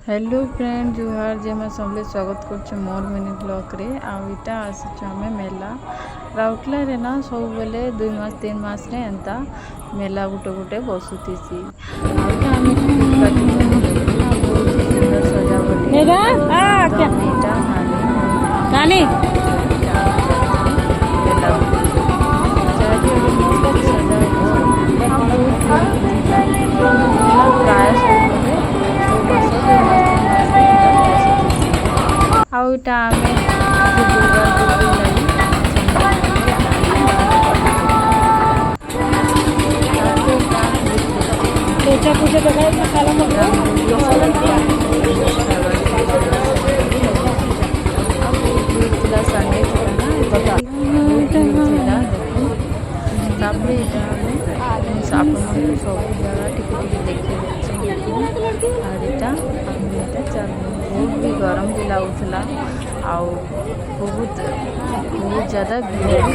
Hello friend जुहार जे मैं सबले स्वागत कर मोर मिनी ब्लॉग रे आईटा आसी आम मेला राउरकेला रे ना सब बेले 2 मास 3 मास रे एंता मेला गुटे गुटे बसुतीसी आईटा आम टिकट काटी बहुत सुंदर सजावट मेला नानी मेला आउटा आमे पूजा पूजा लगाए साला संडे तापर सब जगह टिके देखी बहुत भी गरम भी लगुला बहुत ज़्यादा भीड़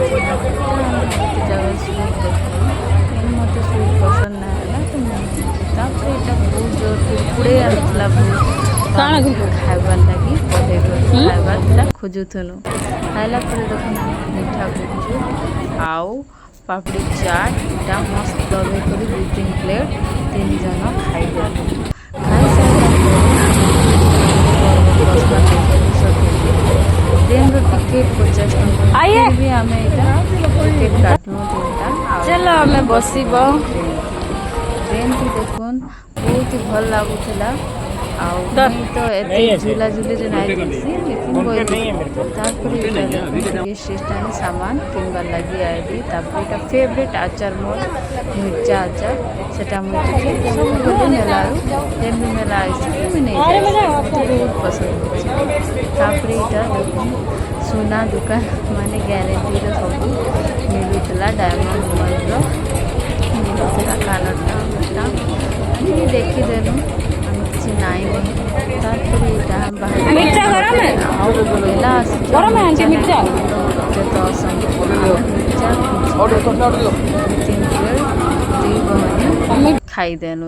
जगह स्वीट देख मत स्वीट पसंद ना है तो बहुत जोर कुड़े आसला खाइबार लगी खाइबार खोजुथुनु खाइला देख मीठा खोजु आउ पापड़ी चाट इटा मस्त दबे कर 2-3 प्लेट 3 जन खाइबे खाई ट्रेन टिकेट 50 टଙ୍କା भी आम टिकेट काटलु 3टा चलो आम बसब ट्रेन की देखुन बहुत ही भल लगुला तो झूला झूले नहीं देखसी लेकिन स्टेशन सामान किनबार लगी आएगी तापर फेवरेट आचार मोर मिर्चा आचार सेटा मुझे सब मेला जेन भी मेला आसी बहुत पसंद तापर देखुन सोना दुकान माने ग्यारेंटी सब मिलूला डायमंड मोबाइल मिलूला कानटा देखीदेलु खाईदेनु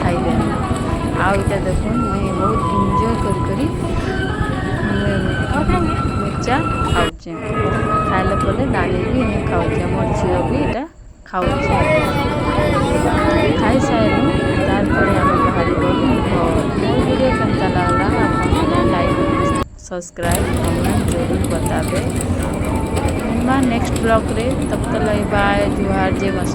खाईदेनु आईटा देखो मुझे बहुत एंजॉय करी मिर्चा खाऊचे खाइला पड़े नानी भी इन्हें खाऊचे मोर झील भी इटा खाऊचे खाई सारू तारपरे आम बाहर मोर वीडियो केमता लगला लाइक सब्सक्राइब कमेंट जरूर बताबे नेक्स्ट ब्लॉग रे तब तक बाय जुहार जय मां।